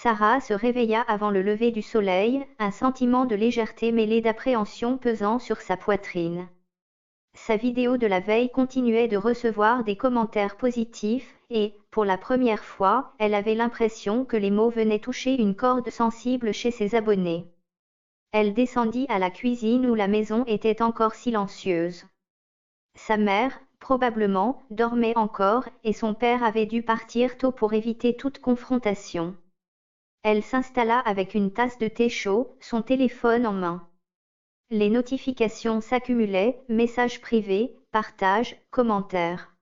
Sarah se réveilla avant le lever du soleil, un sentiment de légèreté mêlé d'appréhension pesant sur sa poitrine. Sa vidéo de la veille continuait de recevoir des commentaires positifs, et, pour la première fois, elle avait l'impression que les mots venaient toucher une corde sensible chez ses abonnés. Elle descendit à la cuisine où la maison était encore silencieuse. Sa mère, probablement, dormait encore, et son père avait dû partir tôt pour éviter toute confrontation. Elle s'installa avec une tasse de thé chaud, son téléphone en main. Les notifications s'accumulaient, messages privés, partages, commentaires.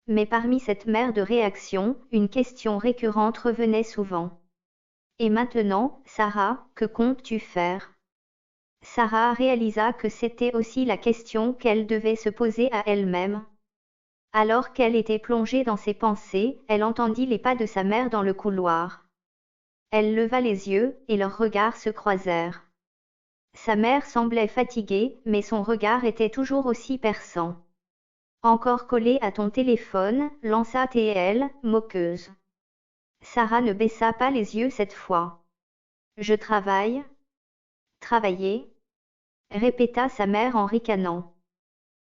Mais parmi cette mer de réactions, une question récurrente revenait souvent. Et maintenant, Sarah, que comptes-tu faire? Sarah réalisa que c'était aussi la question qu'elle devait se poser à elle-même. Alors qu'elle était plongée dans ses pensées, elle entendit les pas de sa mère dans le couloir. Elle leva les yeux, et leurs regards se croisèrent. Sa mère semblait fatiguée, mais son regard était toujours aussi perçant. Encore collé à ton téléphone, lança-t-elle, moqueuse. Sarah ne baissa pas les yeux cette fois. Je travaille. Travailler? Répéta sa mère en ricanant.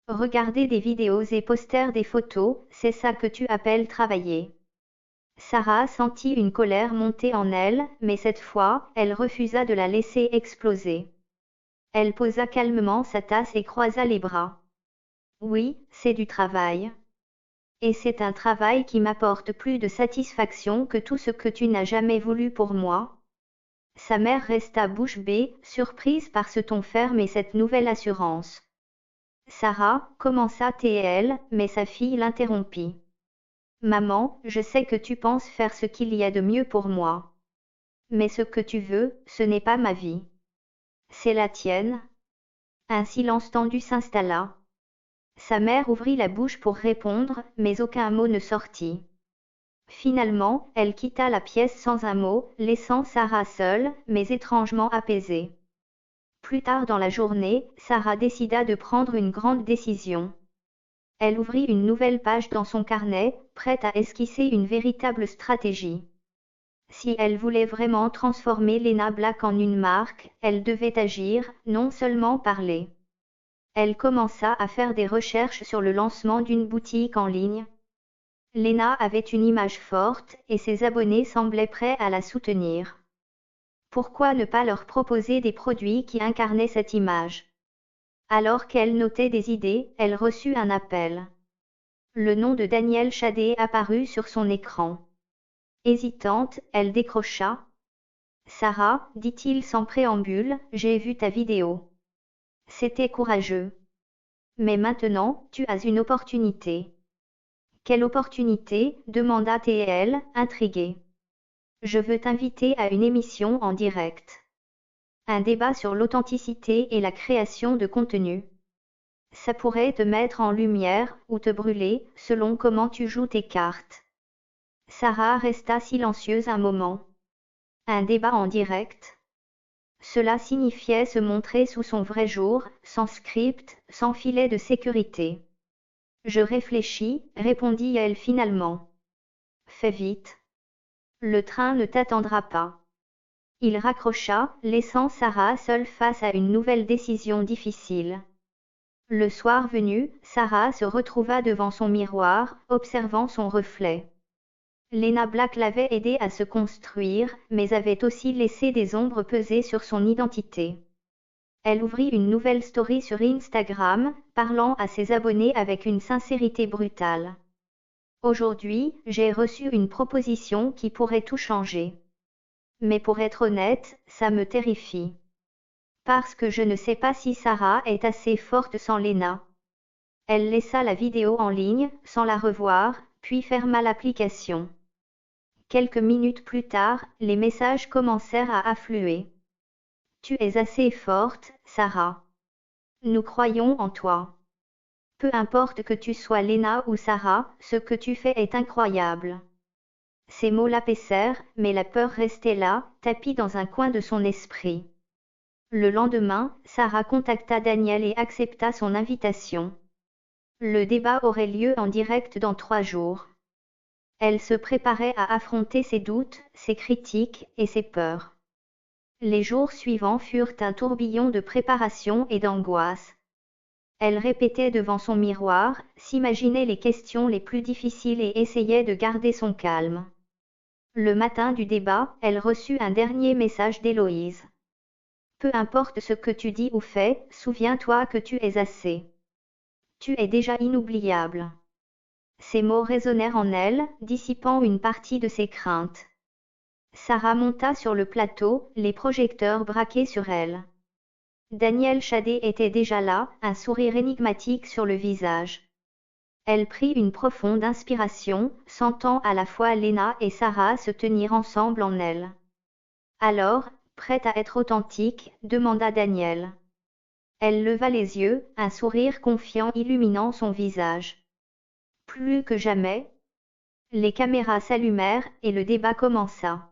Regarder des vidéos et poster des photos, c'est ça que tu appelles travailler. Sarah sentit une colère monter en elle, mais cette fois, elle refusa de la laisser exploser. Elle posa calmement sa tasse et croisa les bras. Oui, c'est du travail. Et c'est un travail qui m'apporte plus de satisfaction que tout ce que tu n'as jamais voulu pour moi. Sa mère resta bouche bée, surprise par ce ton ferme et cette nouvelle assurance. Sarah, commença-t-elle, mais sa fille l'interrompit. Maman, je sais que tu penses faire ce qu'il y a de mieux pour moi. Mais ce que tu veux, ce n'est pas ma vie. C'est la tienne. Un silence tendu s'installa. Sa mère ouvrit la bouche pour répondre, mais aucun mot ne sortit. Finalement, elle quitta la pièce sans un mot, laissant Sarah seule, mais étrangement apaisée. Plus tard dans la journée, Sarah décida de prendre une grande décision. Elle ouvrit une nouvelle page dans son carnet, prête à esquisser une véritable stratégie. Si elle voulait vraiment transformer Lena Black en une marque, elle devait agir, non seulement parler. Elle commença à faire des recherches sur le lancement d'une boutique en ligne. Lena avait une image forte, et ses abonnés semblaient prêts à la soutenir. Pourquoi ne pas leur proposer des produits qui incarnaient cette image? Alors qu'elle notait des idées, elle reçut un appel. Le nom de Daniel Chadet apparut sur son écran. Hésitante, elle décrocha. Sarah, dit-il sans préambule, j'ai vu ta vidéo. C'était courageux. Mais maintenant, tu as une opportunité. Quelle opportunité? Demanda-t-elle, intriguée. Je veux t'inviter à une émission en direct. Un débat sur l'authenticité et la création de contenu. Ça pourrait te mettre en lumière, ou te brûler, selon comment tu joues tes cartes. Sarah resta silencieuse un moment. Un débat en direct? Cela signifiait se montrer sous son vrai jour, sans script, sans filet de sécurité. Je réfléchis, répondit-elle finalement. Fais vite. Le train ne t'attendra pas. Il raccrocha, laissant Sarah seule face à une nouvelle décision difficile. Le soir venu, Sarah se retrouva devant son miroir, observant son reflet. Lena Black l'avait aidée à se construire, mais avait aussi laissé des ombres peser sur son identité. Elle ouvrit une nouvelle story sur Instagram, parlant à ses abonnés avec une sincérité brutale. Aujourd'hui, j'ai reçu une proposition qui pourrait tout changer. Mais pour être honnête, ça me terrifie. Parce que je ne sais pas si Sarah est assez forte sans Lena. Elle laissa la vidéo en ligne, sans la revoir, puis ferma l'application. Quelques minutes plus tard, les messages commencèrent à affluer. Tu es assez forte, Sarah. Nous croyons en toi. Peu importe que tu sois Lena ou Sarah, ce que tu fais est incroyable. Ces mots l'apaisèrent, mais la peur restait là, tapie dans un coin de son esprit. Le lendemain, Sarah contacta Daniel et accepta son invitation. Le débat aurait lieu en direct dans 3 jours. Elle se préparait à affronter ses doutes, ses critiques et ses peurs. Les jours suivants furent un tourbillon de préparation et d'angoisse. Elle répétait devant son miroir, s'imaginait les questions les plus difficiles et essayait de garder son calme. Le matin du débat, elle reçut un dernier message d'Héloïse. Peu importe ce que tu dis ou fais, souviens-toi que tu es assez. Tu es déjà inoubliable. Ces mots résonnèrent en elle, dissipant une partie de ses craintes. Sarah monta sur le plateau, les projecteurs braqués sur elle. Daniel Chadet était déjà là, un sourire énigmatique sur le visage. Elle prit une profonde inspiration, sentant à la fois Léna et Sarah se tenir ensemble en elle. Alors, prête à être authentique, demanda Daniel. Elle leva les yeux, un sourire confiant illuminant son visage. Plus que jamais. Les caméras s'allumèrent, et le débat commença.